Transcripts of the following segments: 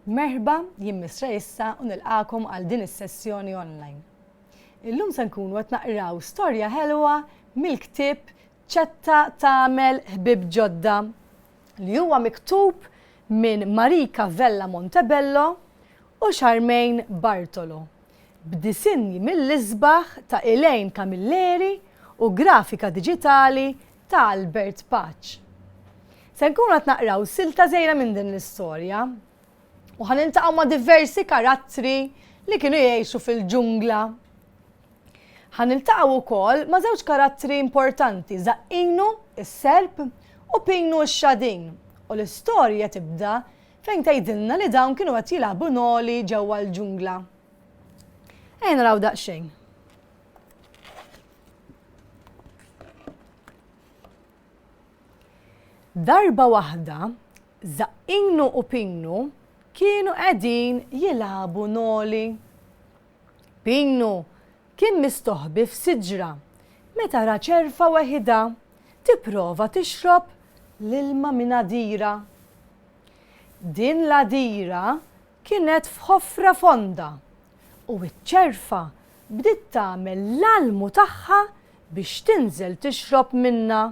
Merħba, jien Misra issa u nilqakom għal din is-sessjoni online. Illum se nkunu qed naqraw storja ħelwa mill-ktieb ċetta tagħmel ħbieb ġodda li huwa miktub minn Marika Vella Montebello u Charmaine Bartolo, b'disinji mill-isbaħ ta' Elaine Camilleri u grafika diġitali ta' Albert Paċ. Se nkunu qed naqraw silta żgħira minn din l-istorja u ħaniltaqgħu ma' diversi karattri li kienu jgħixu fil-ġungla. Ħaniltaqgħu wkoll ma' żewġ karattri importanti, Zaqqinu, is-serb, u Pinu x-xadin. U l-istorja tibda fejn tgħidilna li dawn kienu qed jilagħbu noli ġewwa l-ġungla. Ejja naraw daqsxejn. Darba waħda, Zaqqinu u Pinu kienu qegħdin jilagħbu noli. Pinu kien mistoħbi f'siġra meta ra ċerfa weħida tipprova tixrob l-ilma minn għadira. Din l-għadira kienet f'ħofra fonda u ċ-ċerfa bdiet tagħmel l-almu tagħha biex tinżel tixrob minnha.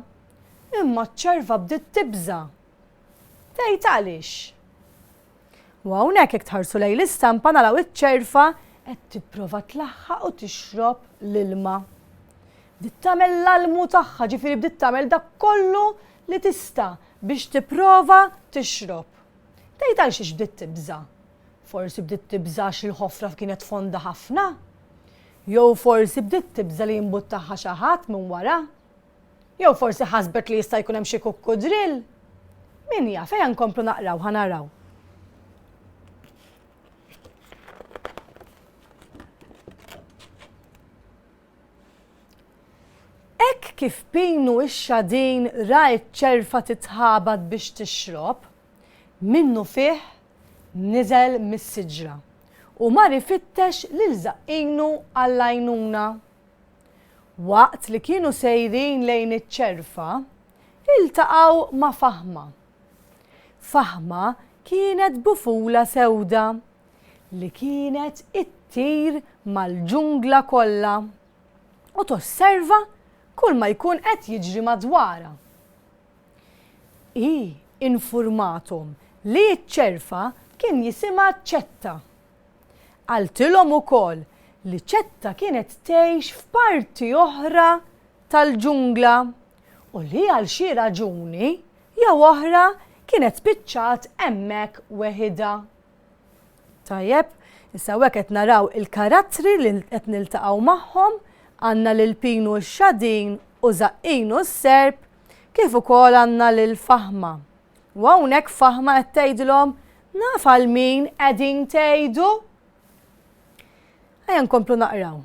Imma ċ-ċerfa bdiet tibża. Tgħid għaliex? U hawnhekk jekk tħarsu lejn l-istampa naraw iċ-ċerfa qed tipprova tlaħħaq u tixrob l-ilma. Bdiet tagħmel l-almu tagħha, ġifieri bdiet tagħmel dak kollu li tista' biex tipprova tixrob. Tgħid għaliex bdiet tibża? Forsi bdiet tibża xi l-ħofra kienet fonda ħafna? Jew forsi bdiet tibża li jimbuttaħħa xi ħadd minn wara? Jew forsi ħasbet li jista' jkun hemm xi kukkudrill? Min jaf ejja nkomplu naqraw ħanaraw. Hekk kif Pinu x-xadin ra ċ-ċerfa titħabad biex tixrob, minnu fih niżel mis-siġra u mar ifittex lil Zaqqinu għall-għajnuna. Waqt li kienu sejrin lejn iċ-ċerfa, iltaqgħu ma' Faħma. Faħma kienet bufula sewda li kienet ittir mal-ġungla kollha u tosserva kull ma jkun qed jiġri madwarha. Hi infurmathom li ċ-ċerfa kien jisimha ċetta. Qaltilhom ukoll li ċetta kienet tgħix f'parti oħra tal-ġungla u li għal xi raġuni jew oħra kienet spiċċat hemmhekk weħida. Tajjeb, issa hekk qed naraw il-karattri li qed niltaqgħu magħhom. Għandna lil Pinu x-xadin u Zaqqinu s-serb kif ukoll għandna lil Faħma. U hawnhekk Faħma qed tgħidilhom naf għal min qegħdin tgħidu. Ejja nkomplu naqraw.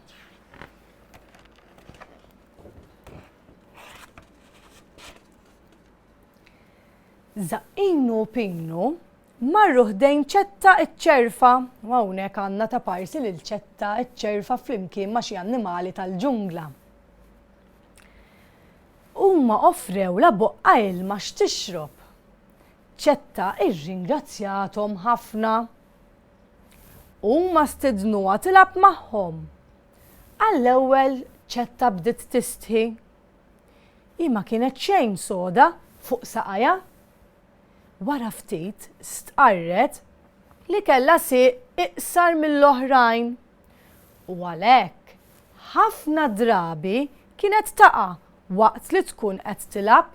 Zaqqinu u Pinu marru ħdejn ċetta iċ-ċerfa u hawnhekk għandna ta' parsi lil ċetta iċ-ċerfa flimkien ma' xi annimali tal-ġungla. Huma offrew la boqqa ilma x'tixrob. ċetta irringrazzjathom ħafna. Huma stidnuha tilgħab magħhom. Għall-ewwel ċetta bdiet tistħi. Imma kienet xejn soda fuq saqajja. Wara ftit stqarret li kellha siq iqsar mill-oħrajn. U għalhekk ħafna drabi kienet taqa' waqt li tkun qed tilgħab.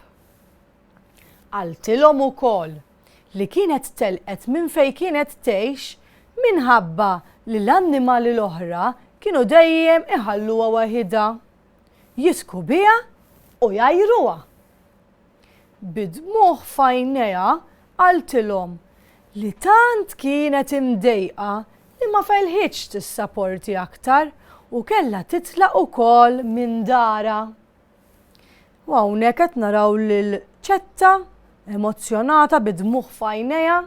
Qaltilhom ukoll li kienet telqet minn fejn kienet tgħix minħabba li l-annimali l-oħra kienu dejjem iħalluha waħida. Jisku biha u jgħajruha. Bidmuh f'għajnejha qaltilhom li tant kienet imdejqa li ma felħitx tissapporti aktar u kellha titlaq ukoll minn darha. U hawnhekk qed naraw lil ċetta emozzjonata bidmuh f'għajnejha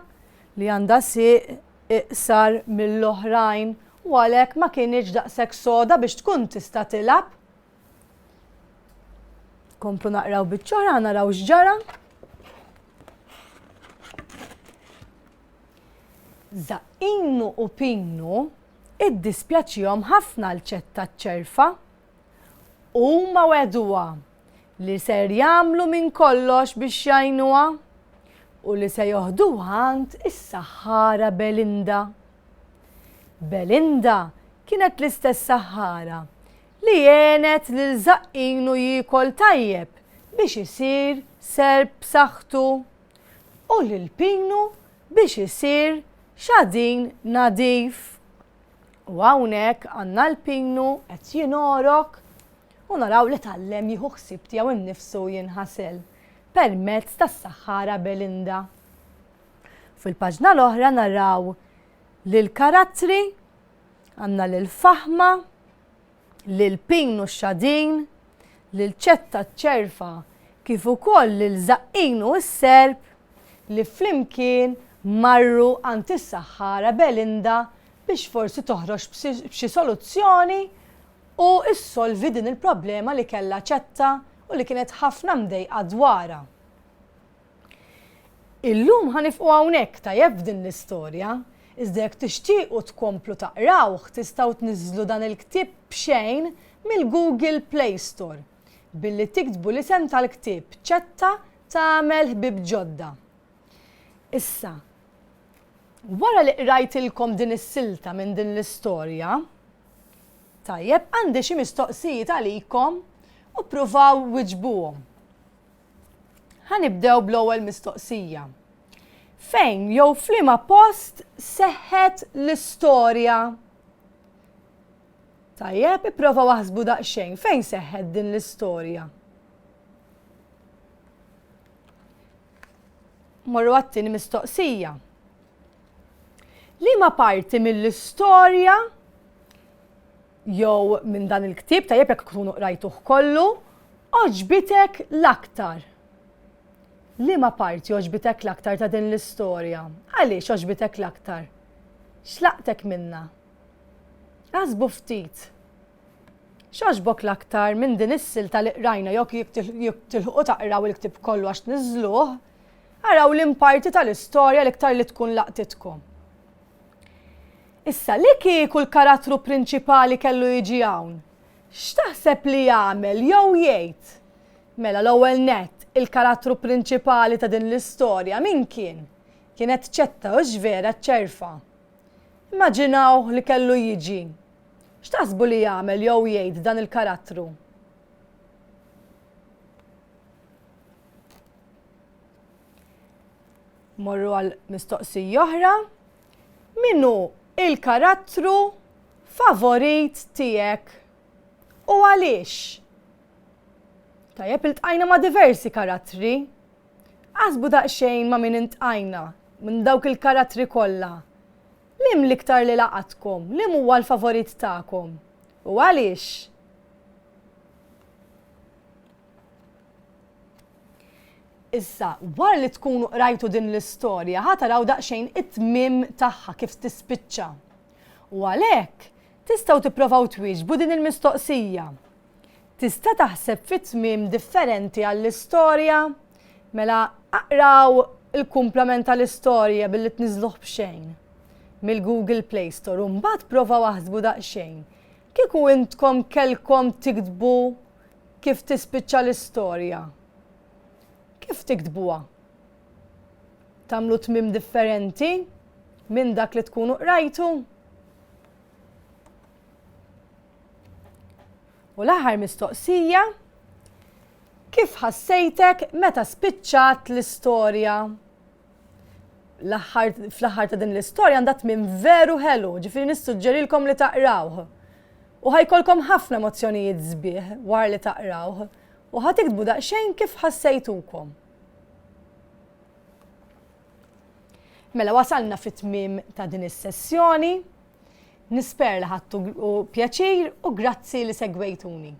li għandha siq iqsar mill-oħrajn u għalhekk ma kienx daqshekk soda biex tkun tista' tilgħab. Komplu naqraw biċ-ċara naraw x'ġara. Zaqqinu u Pinnu iddispjaċihom ħafna l-ċetta ċerfa u ma weduha li ser jagħmlu minn kollox biex jgħinuha u li se joħduha għand is-saħħara Belinda. Belinda kienet l-istess saħħara li għenet lil Zaqqinu jiekol tajjeb biex isir serb b'saħħtu u lil Pinnu biex isir xadin nadif. U hawnhekk għandna l-Pinnu qed jingħorok u naraw li tgħallem jieħu ħsieb tiegħu innifsu jinħasel permezz tas-saħħara Belinda. Fil-paġna l-oħra naraw lil karattri għandna lil Faħma, lil Pinnu x-xadin, lil ċetta ċerfa kif ukoll lil Zaqqinu s-serb li flimkien marru għand is-saħħara Belinda biex forsi toħroġ b'xi soluzzjoni u issolvi din il-problema li kellha ċetta u li kienet ħafna mdejqa dwarha. Illum ħanifqu hawnhekk tajjeb f'din l-istorja, iżda jekk tixtiequ tkomplu taqrawh tistgħu tniżżlu dan il-ktieb b'xejn mill-Google Play Store billi tiktbu l-isem tal-ktieb ċetta tagħmel ħbieb ġodda. Issa, wara li qrajtilkom din is-silta minn din l-istorja, tajjeb għandi xi mistoqsijiet għalikom u pruvaw wiġbuhom. Ħanibdew bl-ewwel mistoqsija. Fejn jew f'liema post seħħet l-istorja? Tajjeb ipprovaw waħsbu daqsxejn fejn seħħet din l-istorja. Morru għat-tieni mistoqsija. Liema parti mill-istorja jew minn dan il-ktieb tajjeb jekk tkunu qrajtuh kollu oġbitek l-aktar. Liema parti oġbitek l-aktar ta' din l-istorja? Għaliex oġbitek l-aktar? X'laqtek minnha? Ħasbu ftit. X'għaġbok l-aktar minn din is-silta li qrajna jekk tilħuqu taqraw il-ktieb kollu għax tniżżluh, araw l-imparti tal-istorja l-iktar li tkun laqtitkom. Issa li kieku l-karattru prinċipali kellu jiġi hawn, x'taħseb li jagħmel jew jgħid? Mela l-ewwel nett il-karattru prinċipali ta' din l-istorja min kien? Kienet ċetta u ġvera ċerfa. Immaġinaw li kellu jiġi. X'taħsbu li jagħmel jew jgħid dan il-karattru? Morru għal mistoqsija oħra. Minnu il-karattru favorit tiegħek u għaliex? Tajjeb iltqajna ma' diversi karattri. Ħasbu daqsxejn ma' min intqajna minn dawk il-karattri kollha. Lim l-iktar li laqatkom? Lim huwa l-favorit tagħkom? U għaliex? Issa, wara li tkunu qrajtu din l-istorja, ħataraw daqsxejn it-tmiem tagħha kif tispiċċa. U għalhekk tistgħu tippruvaw twieġbu din il-mistoqsija. Tista' taħseb fit-tmiem differenti għall-istorja? Mela aqraw il-kumplament tal-istorja billi tniżluh b'xejn mill-Google Play Store u mbagħad provaw waħsbu daqsxejn. Kieku intkom kellkom tiktbu kif tispiċċa l-istorja? Kif tiktbuha? Tagħmlu tmiem differenti minn dak li tkunu qrajtu? U l-aħħar mistoqsija, kif ħassejtek meta spiċċat l-istorja? Fl-aħħar ta' din l-istorja għandha tmiem veru ħelu, ġifieri nissuġġerilkom li taqrawh. U ħajkolkom ħafna emozzjonijiet sbieħ wara li taqrawh. U ħatiktbu daqsxejn kif ħassejtukom. Mela wasalna fit-tmiem ta' din is-sessjoni. Nisper li ħadtu pjaċir u grazzi li segwejtuni.